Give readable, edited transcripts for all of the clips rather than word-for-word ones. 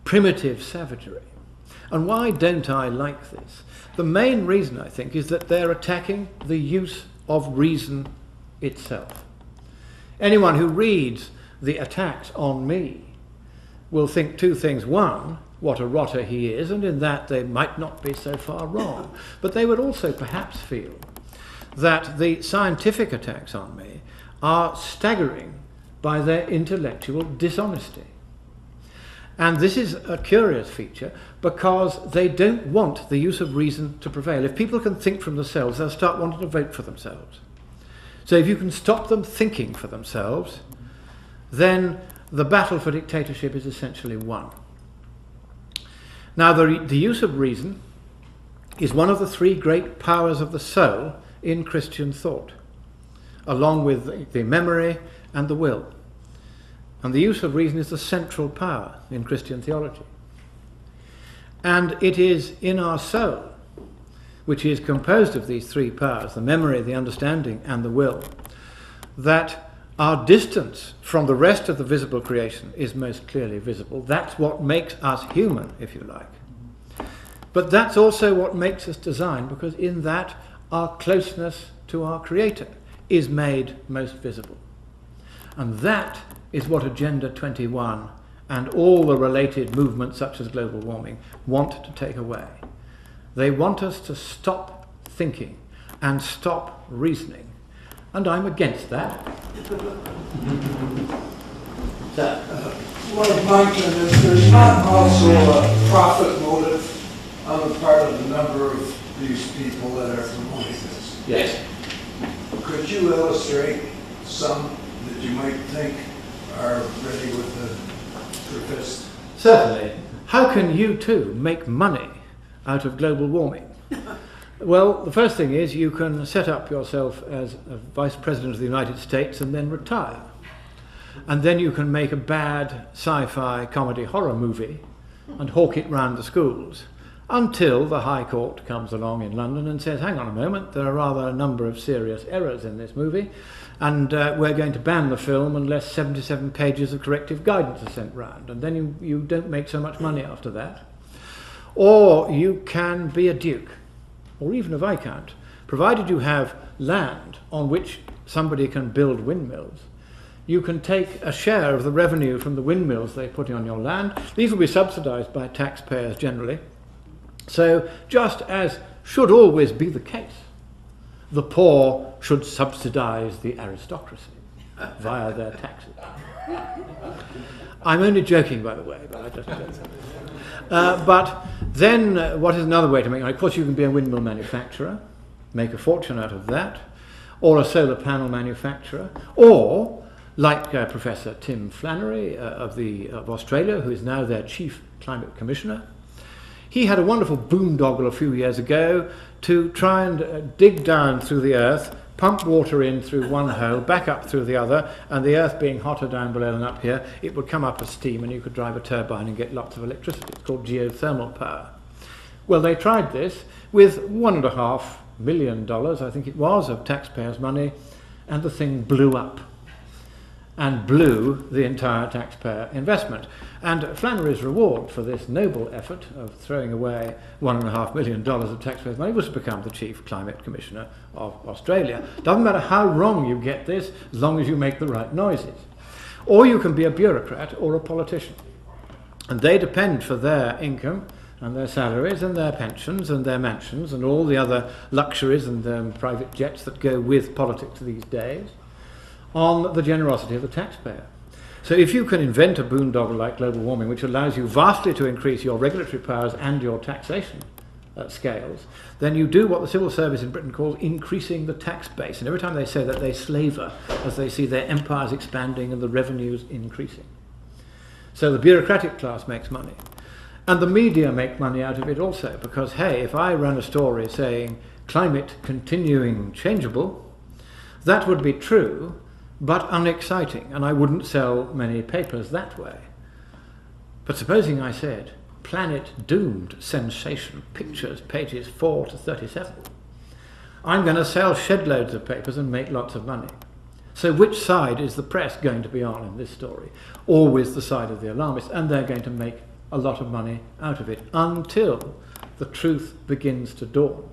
primitive savagery. And why don't I like this? The main reason, I think, is that they're attacking the use of reason itself. Anyone who reads the attacks on me will think two things. One, what a rotter he is, and in that they might not be so far wrong. But they would also perhaps feel that the scientific attacks on me are staggering by their intellectual dishonesty. And this is a curious feature because they don't want the use of reason to prevail. If people can think for themselves, they'll start wanting to vote for themselves. So if you can stop them thinking for themselves, then the battle for dictatorship is essentially won. Now, the use of reason is one of the three great powers of the soul in Christian thought, along with the memory and the will. And the use of reason is the central power in Christian theology. And it is in our soul, which is composed of these three powers, the memory, the understanding, and the will, that our distance from the rest of the visible creation is most clearly visible. That's what makes us human, if you like. But that's also what makes us design, because in that our closeness to our Creator is made most visible. And that is what Agenda 21 and all the related movements such as global warming want to take away. They want us to stop thinking and stop reasoning. And I'm against that. Lord Monckton, is there not also a profit motive on the part of a number of these people that are promoting this? Yes. Could you illustrate some that you might think are ready with the fist? Certainly. How can you too make money out of global warming? Well, the first thing is you can set up yourself as a Vice President of the United States and then retire. And then you can make a bad sci-fi comedy horror movie and hawk it round the schools until the High Court comes along in London and says, hang on a moment, there are rather a number of serious errors in this movie, and we're going to ban the film unless 77 pages of corrective guidance are sent round. And then you don't make so much money after that. Or you can be a duke, or even a viscount, provided you have land on which somebody can build windmills. You can take a share of the revenue from the windmills they put on your land. These will be subsidised by taxpayers generally. So just as should always be the case, the poor should subsidise the aristocracy via their taxes. I'm only joking, by the way, but I just don't say. But then what is another way to make money? Of course, you can be a windmill manufacturer, make a fortune out of that, or a solar panel manufacturer, or like Professor Tim Flannery of Australia, who is now their chief climate commissioner. He had a wonderful boondoggle a few years ago to try and dig down through the earth, pump water in through one hole, back up through the other, and the earth being hotter down below than up here, it would come up as steam and you could drive a turbine and get lots of electricity. It's called geothermal power. Well, they tried this with $1.5 million, I think it was, of taxpayers' money, and the thing blew up and blew the entire taxpayer investment. And Flannery's reward for this noble effort of throwing away $1.5 million of taxpayers' money was to become the chief climate commissioner of Australia. Doesn't matter how wrong you get this, as long as you make the right noises. Or you can be a bureaucrat or a politician. And they depend for their income and their salaries and their pensions and their mansions and all the other luxuries and private jets that go with politics these days on the generosity of the taxpayer. So if you can invent a boondoggle like global warming, which allows you vastly to increase your regulatory powers and your taxation scales, then you do what the civil service in Britain calls increasing the tax base. And every time they say that, they slaver as they see their empires expanding and the revenues increasing. So the bureaucratic class makes money. And the media make money out of it also, because, hey, if I run a story saying climate continuing changeable, that would be true, but unexciting, and I wouldn't sell many papers that way. But supposing I said, planet doomed sensation, pictures, pages 4 to 37, I'm going to sell shed loads of papers and make lots of money. So which side is the press going to be on in this story? Always the side of the alarmists, and they're going to make a lot of money out of it until the truth begins to dawn.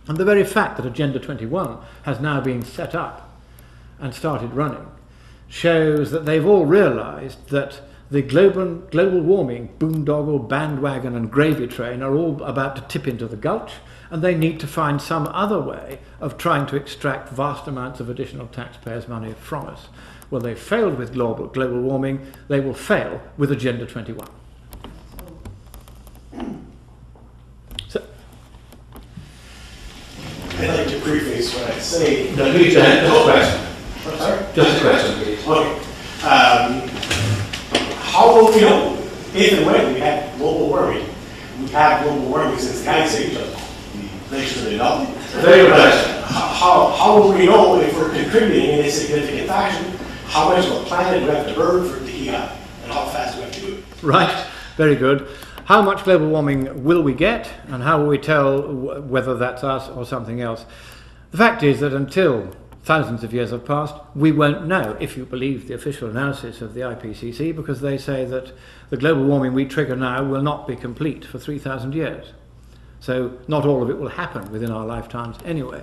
And the very fact that Agenda 21 has now been set up and started running shows that they've all realised that the global warming boondoggle, bandwagon and gravy train are all about to tip into the gulch, and they need to find some other way of trying to extract vast amounts of additional taxpayers' money from us. Well, they failed with global warming, they will fail with Agenda 21. So, I'd like to preface what I say. no, just a question. Sorry? Just a question, please. Okay. How will we know if and when we have global warming? We've had global warming since the Ice Age, the glaciers have been melting. Very good question. How will we know if we're contributing in a significant fashion? How much of a planet do we have to burn for it to heat up? And how fast do we have to do it? Right, very good. How much global warming will we get, and how will we tell whether that's us or something else? The fact is that until thousands of years have passed, we won't know, if you believe the official analysis of the IPCC, because they say that the global warming we trigger now will not be complete for 3,000 years. So not all of it will happen within our lifetimes anyway.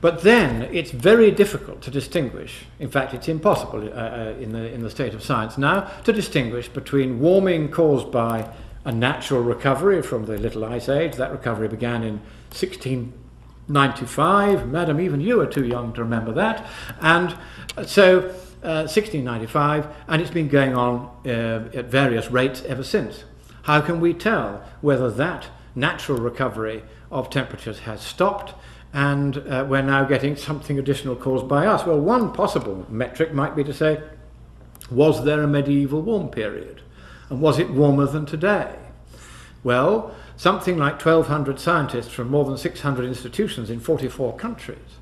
But then it's very difficult to distinguish, in fact it's impossible in the state of science now, to distinguish between warming caused by a natural recovery from the Little Ice Age. That recovery began in 1695. Madam, even you are too young to remember that. And so 1695, and it's been going on at various rates ever since. How can we tell whether that natural recovery of temperatures has stopped and we're now getting something additional caused by us? Well, one possible metric might be to say, was there a medieval warm period? And was it warmer than today? Well, something like 1,200 scientists from more than 600 institutions in 44 countries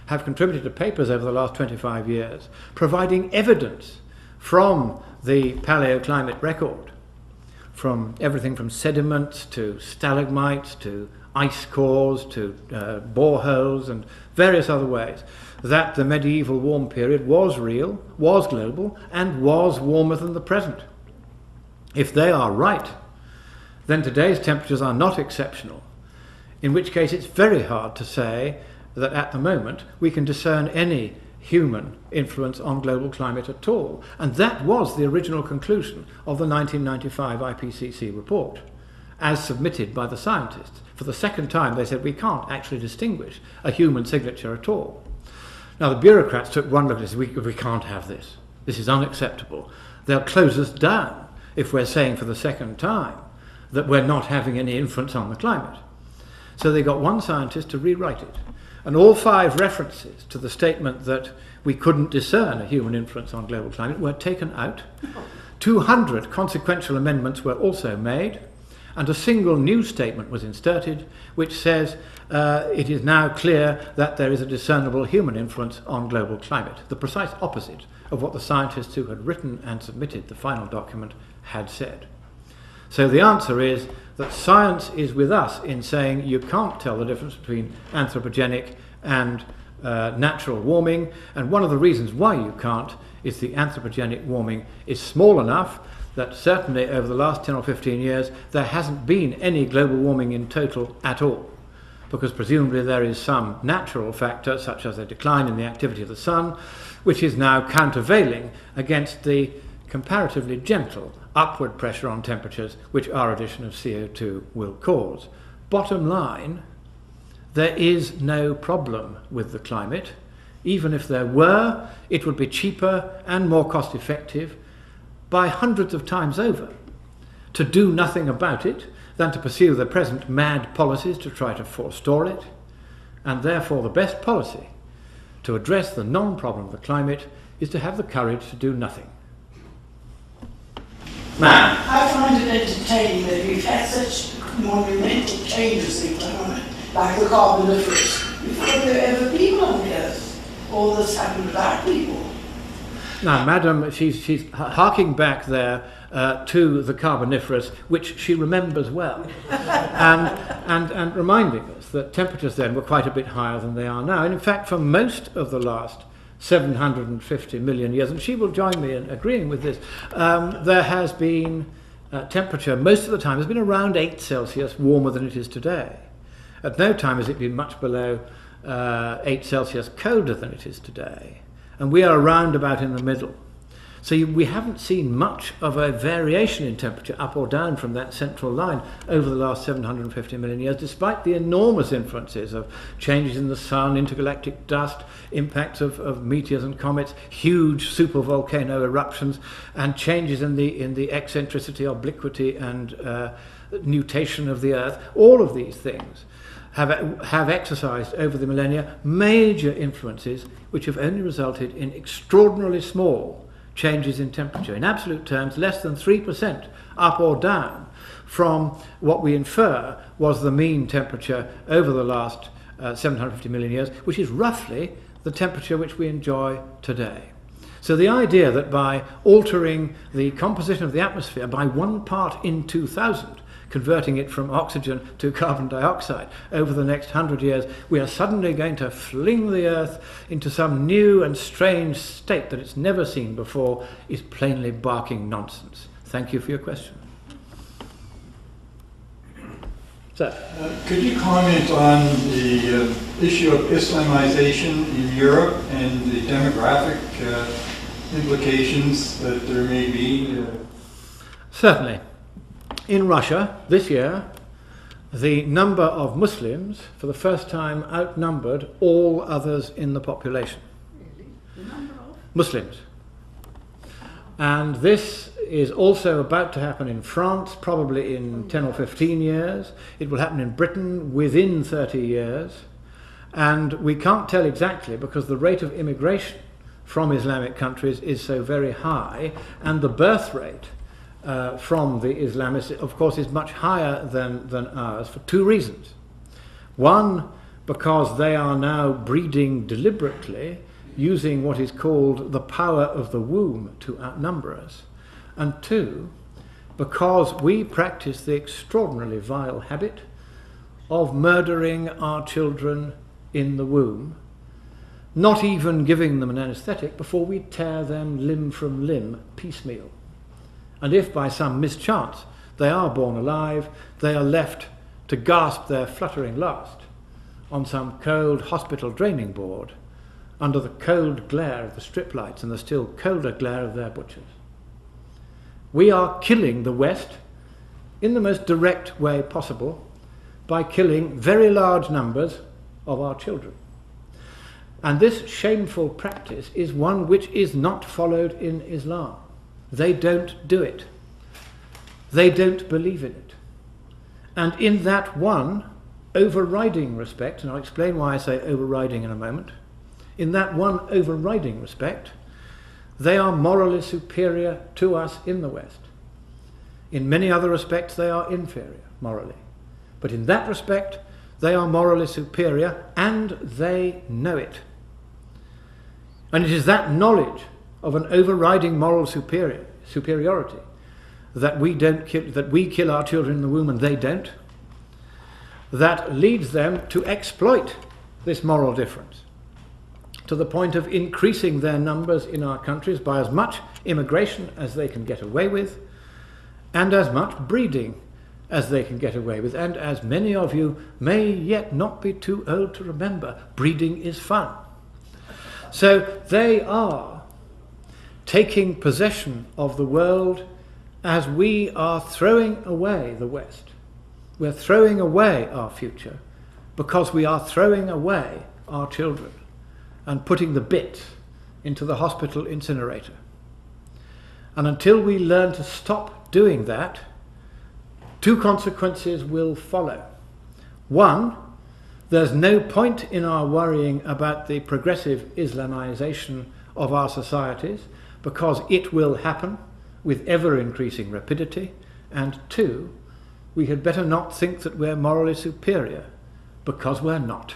have contributed to papers over the last 25 years providing evidence from the paleoclimate record, from everything from sediments to stalagmites to ice cores to boreholes and various other ways, that the medieval warm period was real, was global, and was warmer than the present. If they are right, then today's temperatures are not exceptional, in which case it's very hard to say that at the moment we can discern any human influence on global climate at all. And that was the original conclusion of the 1995 IPCC report, as submitted by the scientists. For the second time they said we can't actually distinguish a human signature at all. Now the bureaucrats took one look and said, we can't have this. This is unacceptable. They'll close us down if we're saying for the second time that we're not having any influence on the climate. So they got one scientist to rewrite it. And all 5 references to the statement that we couldn't discern a human influence on global climate were taken out. 200 consequential amendments were also made, and a single new statement was inserted which says it is now clear that there is a discernible human influence on global climate, the precise opposite of what the scientists who had written and submitted the final document had said. So the answer is that science is with us in saying you can't tell the difference between anthropogenic and natural warming, and one of the reasons why you can't is the anthropogenic warming is small enough that certainly over the last 10 or 15 years there hasn't been any global warming in total at all, because presumably there is some natural factor such as a decline in the activity of the sun which is now countervailing against the comparatively gentle upward pressure on temperatures which our addition of CO2 will cause. Bottom line, there is no problem with the climate. Even if there were, it would be cheaper and more cost effective by hundreds of times over to do nothing about it than to pursue the present mad policies to try to forestall it. And therefore the best policy to address the non-problem of the climate is to have the courage to do nothing. Ma'am. I find it entertaining that we've had such monumental changes in climate, like the carboniferous, before there were ever people on the earth. All this happened without people. Now, Madam, she's harking back there to the carboniferous, which she remembers well, and reminding us that temperatures then were quite a bit higher than they are now. And in fact, for most of the last 750 million years, and she will join me in agreeing with this, there has been temperature most of the time has been around 8 Celsius warmer than it is today. At no time has it been much below 8 Celsius colder than it is today. And we are around about in the middle. So we haven't seen much of a variation in temperature up or down from that central line over the last 750 million years, despite the enormous influences of changes in the sun, intergalactic dust, impacts of meteors and comets, huge supervolcano eruptions, and changes in the eccentricity, obliquity, and nutation of the Earth. All of these things have exercised over the millennia major influences which have only resulted in extraordinarily small changes in temperature. In absolute terms, less than 3% up or down from what we infer was the mean temperature over the last 750 million years, which is roughly the temperature which we enjoy today. So the idea that by altering the composition of the atmosphere by 1 part in 2,000, converting it from oxygen to carbon dioxide over the next 100 years, we are suddenly going to fling the Earth into some new and strange state that it's never seen before is plainly barking nonsense. Thank you for your question. Sir? Could you comment on the issue of Islamization in Europe and the demographic implications that there may be? Certainly. In Russia, this year, the number of Muslims, for the first time, outnumbered all others in the population. Really? The number of? Muslims. And this is also about to happen in France, probably in 10 or 15 years. It will happen in Britain within 30 years. And we can't tell exactly because the rate of immigration from Islamic countries is so very high, and the birth rate from the Islamists, of course, is much higher than ours for 2 reasons. One, because they are now breeding deliberately using what is called the power of the womb to outnumber us. And 2, because we practice the extraordinarily vile habit of murdering our children in the womb, not even giving them an anesthetic before we tear them limb from limb piecemeal. And if by some mischance they are born alive, they are left to gasp their fluttering last on some cold hospital draining board under the cold glare of the strip lights and the still colder glare of their butchers. We are killing the West in the most direct way possible by killing very large numbers of our children. And this shameful practice is one which is not followed in Islam. They don't do it. They don't believe in it. And in that one overriding respect, and I'll explain why I say overriding in a moment, in that one overriding respect, they are morally superior to us in the West. In many other respects, they are inferior morally. But in that respect, they are morally superior, and they know it. And it is that knowledge of an overriding moral superiority that we kill our children in the womb and they don't, that leads them to exploit this moral difference to the point of increasing their numbers in our countries by as much immigration as they can get away with and as much breeding as they can get away with. And as many of you may yet not be too old to remember, breeding is fun. So they are taking possession of the world as we are throwing away the West. We're throwing away our future because we are throwing away our children and putting the bits into the hospital incinerator. And until we learn to stop doing that, 2 consequences will follow. One, there's no point in our worrying about the progressive Islamization of our societies because it will happen with ever-increasing rapidity. And 2, we had better not think that we're morally superior because we're not.